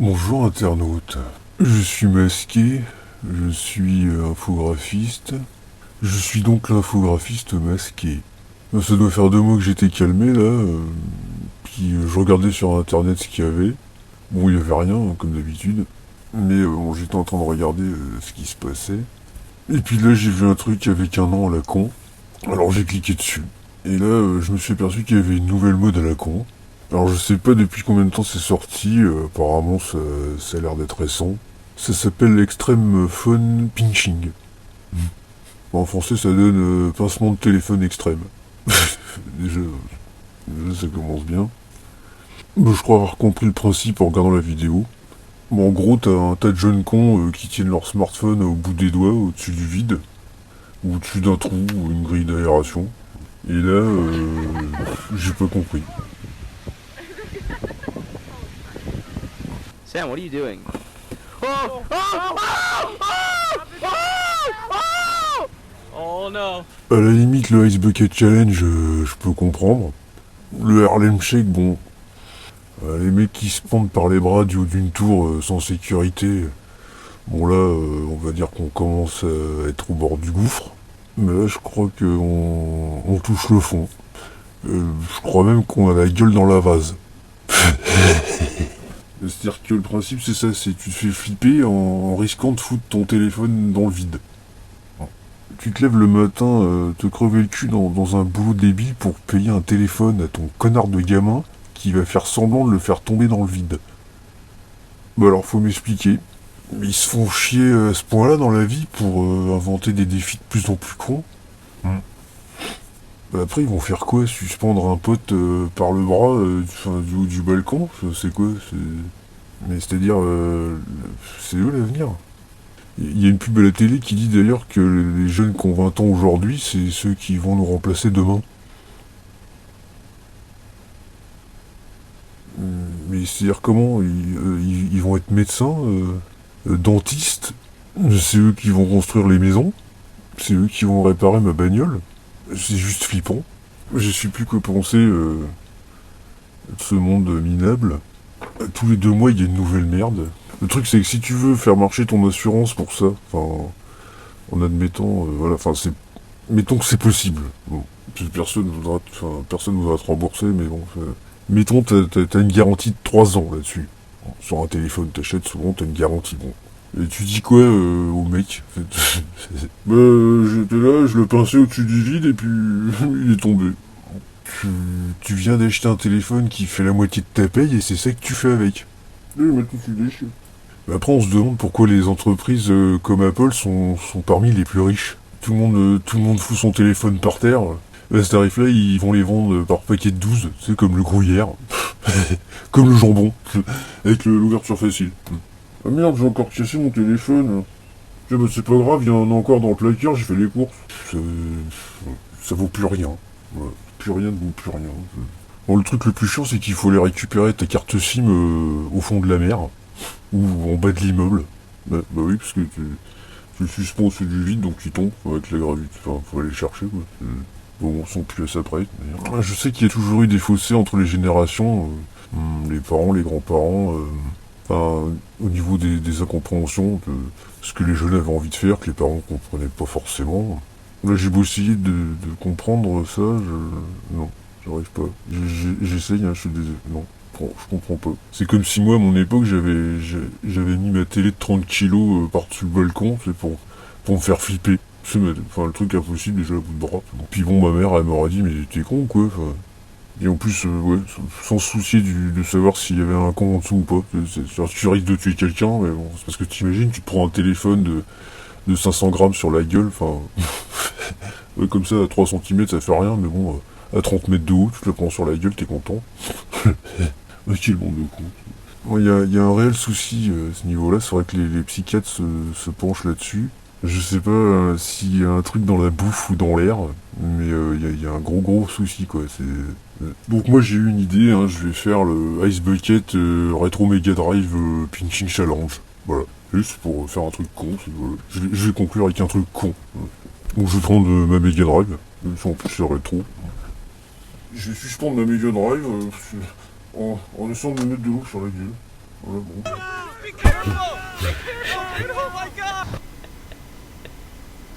Bonjour internaute, je suis masqué, je suis infographiste, je suis donc l'infographiste masqué. Ça doit faire 2 mois que j'étais calmé là, puis je regardais sur internet ce qu'il y avait. Bon, il y avait rien, hein, comme d'habitude, mais bon, j'étais en train de regarder ce qui se passait. Et puis là, j'ai vu un truc avec un nom à la con, alors j'ai cliqué dessus. Et là, je me suis aperçu qu'il y avait une nouvelle mode à la con. Alors je sais pas depuis combien de temps c'est sorti, apparemment ça a l'air d'être récent. Ça s'appelle l'extrême phone pinching. En français ça donne pincement de téléphone extrême. déjà, déjà, ça commence bien. Mais je crois avoir compris le principe en regardant la vidéo. Bon, en gros t'as un tas de jeunes cons qui tiennent leur smartphone au bout des doigts, au-dessus du vide, ou au-dessus d'un trou ou une grille d'aération. Et là, j'ai pas compris. Sam, what are you doing? Oh! Oh! Oh! Oh! Oh! Oh no! À la limite, le Ice Bucket Challenge, je peux comprendre. Le Harlem Shake, bon, les mecs qui se pendent par les bras du haut d'une tour sans sécurité, bon là, on va dire qu'on commence à être au bord du gouffre. Mais là, je crois qu'on touche le fond. Je crois même qu'on a la gueule dans la vase. C'est-à-dire que le principe, c'est ça, c'est tu te fais flipper en risquant de foutre ton téléphone dans le vide. Tu te lèves le matin, te crever le cul dans un boulot débile pour payer un téléphone à ton connard de gamin qui va faire semblant de le faire tomber dans le vide. Bah alors faut m'expliquer. Ils se font chier à ce point-là dans la vie pour inventer des défis de plus en plus cons. Bah après ils vont faire quoi? Suspendre un pote par le bras du haut du balcon? C'est quoi? Mais c'est-à-dire, c'est eux l'avenir. Il y a une pub à la télé qui dit d'ailleurs que les jeunes qui ont 20 ans aujourd'hui, c'est ceux qui vont nous remplacer demain. Mais c'est-à-dire comment ils vont être médecins, dentistes, c'est eux qui vont construire les maisons, c'est eux qui vont réparer ma bagnole. C'est juste flippant. Je suis plus que penser de ce monde minable. Tous les 2 mois, il y a une nouvelle merde. Le truc, c'est que si tu veux faire marcher ton assurance pour ça, enfin, en admettant, voilà, enfin, c'est, mettons que c'est possible. Bon, personne voudra te rembourser, mais bon, mettons, t'as une garantie de 3 ans là-dessus. Bon, sur un téléphone, t'achètes souvent, t'as une garantie, bon. Et tu dis quoi au mec? Bah, j'étais là, je le pinçais au-dessus du vide et puis il est tombé. Tu, tu viens d'acheter un téléphone qui fait la moitié de ta paye et c'est ça que tu fais avec. Oui, maintenant tu déchires. Mais après, on se demande pourquoi les entreprises comme Apple sont parmi les plus riches. Tout le monde fout son téléphone par terre. À ce tarif-là, ils vont les vendre par paquet de 12, c'est comme le gruyère. Comme le jambon, avec l'ouverture facile. Ah merde, j'ai encore cassé mon téléphone. Bah, c'est pas grave, il y en a encore dans le placard, j'ai fait les courses. Ça vaut plus rien. Ouais, plus rien ne vaut plus rien. Bon, le truc le plus chiant, c'est qu'il faut aller récupérer ta carte SIM au fond de la mer, ou en bas de l'immeuble. Bah oui, parce que tu le suspends au-dessus du vide, donc il tombe avec la gravité. Enfin, faut aller le chercher, quoi. Bon, on sent plus à ça près, d'ailleurs. Je sais qu'il y a toujours eu des fossés entre les générations, les parents, les grands-parents, enfin, au niveau des incompréhensions de ce que les jeunes avaient envie de faire, que les parents comprenaient pas forcément. Là, j'ai beau essayer de comprendre ça, non, j'arrive pas. J'essaye, hein, je suis désolé. Non, je comprends pas. C'est comme si moi, à mon époque, j'avais mis ma télé de 30 kilos par-dessus le balcon, c'est pour me faire flipper. Enfin, le truc impossible déjà à bout de bras. Puis bon, ma mère, elle m'aurait dit, mais t'es con ou quoi? Enfin, et en plus, ouais, sans se soucier de savoir s'il y avait un con en dessous ou pas. Tu risques de tuer quelqu'un, mais bon, c'est parce que t'imagines, tu te prends un téléphone de 500 grammes sur la gueule, enfin... ouais, comme ça, à 3 centimètres ça fait rien, mais bon, à 30 mètres de haut, tu te le prends sur la gueule, t'es content. Quel monde de con. Bon, il y a un réel souci à ce niveau-là, c'est vrai que les psychiatres se penchent là-dessus. Je sais pas s'il y a un truc dans la bouffe ou dans l'air, mais il y a un gros souci, quoi. Donc moi j'ai eu une idée, hein, je vais faire le Ice Bucket Retro Mega Drive Pinching Challenge. Voilà. Juste pour faire un truc con, voilà. Je vais conclure avec un truc con. Donc je vais prendre ma Mega Drive, en plus c'est rétro. Je vais suspendre ma Mega Drive en essayant de me mettre de l'eau sur la gueule. Voilà, bon. Be careful! Be careful! Oh my god!